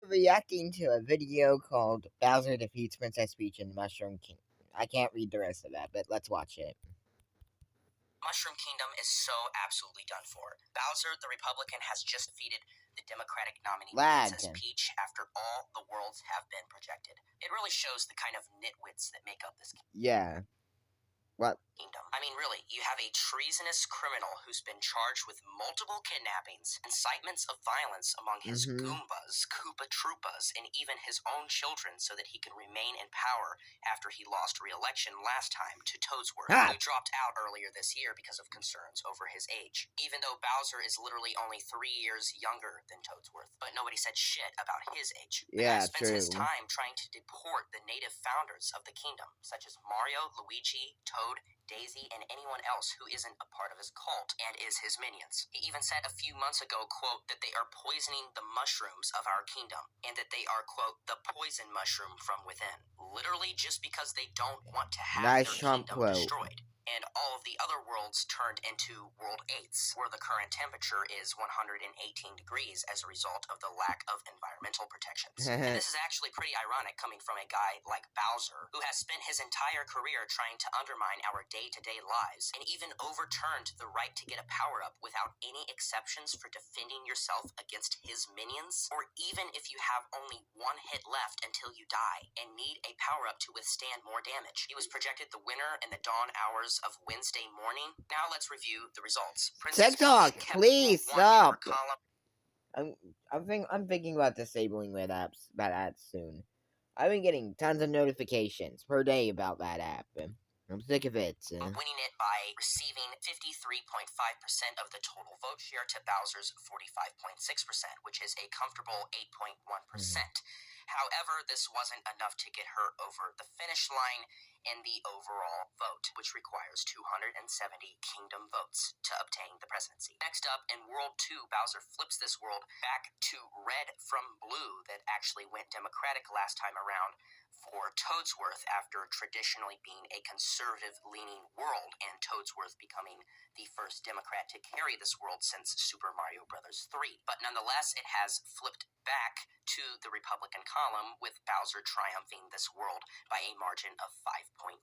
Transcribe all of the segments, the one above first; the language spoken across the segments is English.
reacting to a video called Bowser Defeats Princess Peach in Mushroom Kingdom. I can't read the rest of that, but let's watch it. Mushroom Kingdom is so absolutely done for. Bowser, the Republican, has just defeated the Democratic nominee Princess Peach after all the worlds have been projected. It really shows the kind of nitwits that make up this kingdom. Yeah. What? I mean, really, you have a treasonous criminal who's been charged with multiple kidnappings, incitements of violence among his Goombas, Koopa Troopas, and even his own children so that he can remain in power after he lost re-election last time to Toadsworth, who dropped out earlier this year because of concerns over his age. Even though Bowser is literally only 3 years younger than Toadsworth, but nobody said shit about his age. The guy spends his time trying to deport the native founders of the kingdom, such as Mario, Luigi, Toad, Daisy, and anyone else who isn't a part of his cult and is his minions. He even said a few months ago, quote, that they are poisoning the mushrooms of our kingdom, and that they are, quote, the poison mushroom from within. Literally just because they don't want to have their kingdom destroyed. And all of the other worlds turned into World 8s, where the current temperature is 118 degrees as a result of the lack of environmental protections. And this is actually pretty ironic coming from a guy like Bowser, who has spent his entire career trying to undermine our day-to-day lives, and even overturned the right to get a power-up without any exceptions for defending yourself against his minions, or even if you have only one hit left until you die, and need a power-up to withstand more damage. He was projected the winner in the dawn hours of Wednesday morning. Now let's review the results. TikTok, please stop. I'm thinking about disabling bad ads soon. I've been getting tons of notifications per day about that app. I'm sick of it. Winning it by receiving 53.5% of the total vote share to Bowser's 45.6%, which is a comfortable 8.1%. However, this wasn't enough to get her over the finish line in the overall vote, which requires 270 kingdom votes to obtain the presidency. Next up, in World 2, Bowser flips this world back to red from blue that actually went Democratic last time around for Toadsworth after traditionally being a conservative-leaning world, and Toadsworth becoming the first Democrat to carry this world since Super Mario Bros. 3. But nonetheless, it has flipped back to the Republican column, with Bowser triumphing this world by a margin of 5.4%.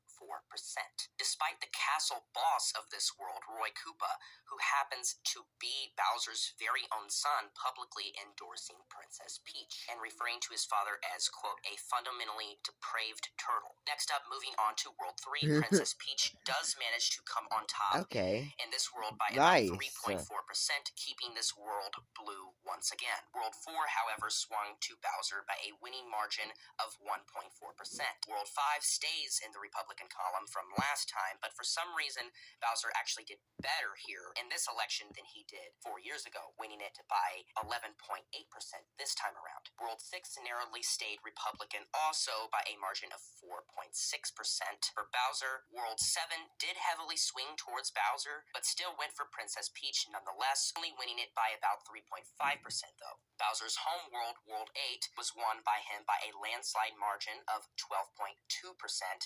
Despite the castle boss of this world, Roy Koopa, who happens to be Bowser's very own son, publicly endorsing Princess Peach and referring to his father as, quote, a fundamentally depraved turtle. Next up, moving on to World 3, Princess Peach does manage to come on top in this world by about 3.4%, keeping this world blue once again. World 4, however, swung to Bowser by a winning margin of 1.4%. World 5 stays in the Republican column from last time, but for some reason, Bowser actually did better here in this election than he did 4 years ago, winning it by 11.8% this time around. World 6 narrowly stayed Republican also by a margin of 4.6% for Bowser. World 7 did heavily swing towards Bowser, but still went for Princess Peach nonetheless, only winning it by about 3.5% though. Bowser's home world, World 8, was won by him by a landslide margin of 12.2%,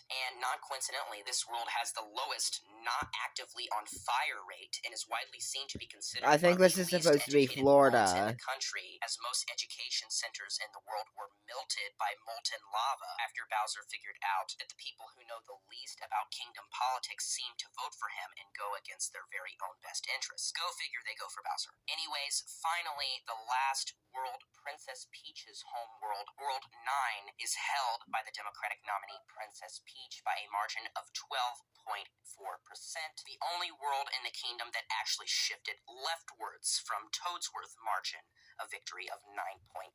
and non-coincidentally, this world has the lowest not actively on fire rate and is widely seen to be considered I think this is supposed to be Florida. In the country, as most education centers in the world were melted by molten lava after Bowser figured out that the people who know the least about kingdom politics seem to vote for him and go against their very own best interests. Go figure, they go for Bowser. Anyways, finally, the last world, Princess Peach's home world, World 9, is held by the Democratic nominee Princess Peach by a margin of 12.4%. The only world in the kingdom that actually shifted leftwards from Toadsworth margin of victory of 9.8%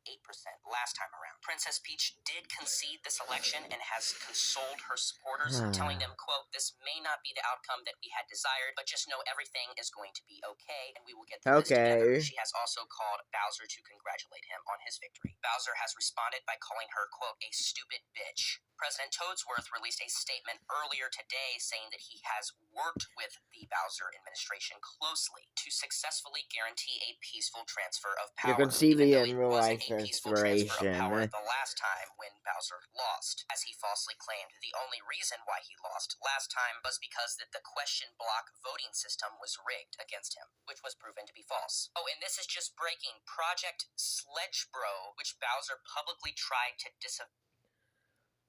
last time around. Princess Peach did concede this election and has consoled her supporters, telling them, quote, this may not be the outcome that we had desired, but just know everything is going to be okay, and we will get through this together. She has also called Bowser to congratulate him on his victory. Bowser has responded by calling her, quote, a stupid bitch. President Toadsworth released a statement earlier today saying that he has worked with the Bowser administration closely to successfully guarantee a peaceful transfer of You power. can see even the though it wasn't in-real-life a peaceful transfer of power inspiration. the last time when Bowser lost, as he falsely claimed the only reason why he lost last time was because that the question block voting system was rigged against him, which was proven to be false. Oh, and this is just breaking. Project Sledgebro, which Bowser publicly tried to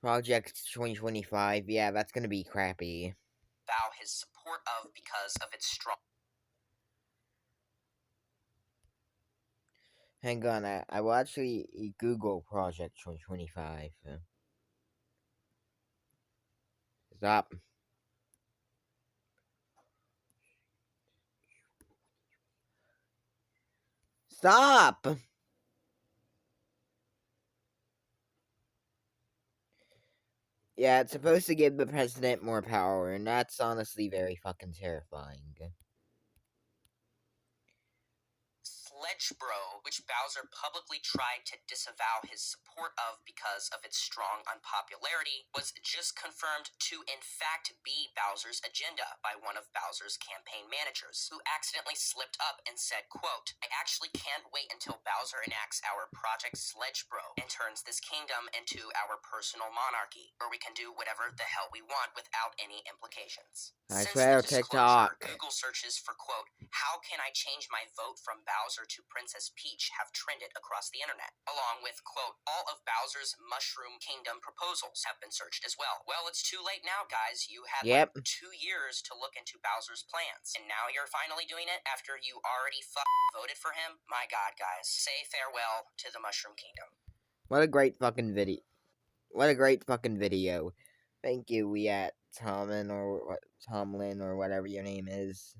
Project 2025, yeah, that's gonna be crappy. disavow his support of because of its strong. Hang on, I will actually Google Project 2025. Stop. Stop! Yeah, it's supposed to give the president more power, and that's honestly very fucking terrifying. Sledgebro, which Bowser publicly tried to disavow his support of because of its strong unpopularity, was just confirmed to in fact be Bowser's agenda by one of Bowser's campaign managers, who accidentally slipped up and said, quote, "I actually can't wait until Bowser enacts our Project Sledgebro and turns this kingdom into our personal monarchy, where we can do whatever the hell we want without any implications." I Since swear, the disclosure, TikTok. Google searches for, quote, "How can I change my vote from Bowser to Princess Peach" have trended across the internet, along with, quote, "all of Bowser's Mushroom Kingdom proposals have been searched as well." Well, it's too late now, guys. You had Yep. like 2 years to look into Bowser's plans, and now you're finally doing it after you already voted for him? My god, guys. Say farewell to the Mushroom Kingdom. What a great fucking video. What a great fucking video. Thank you, we at Tomlin or whatever your name is.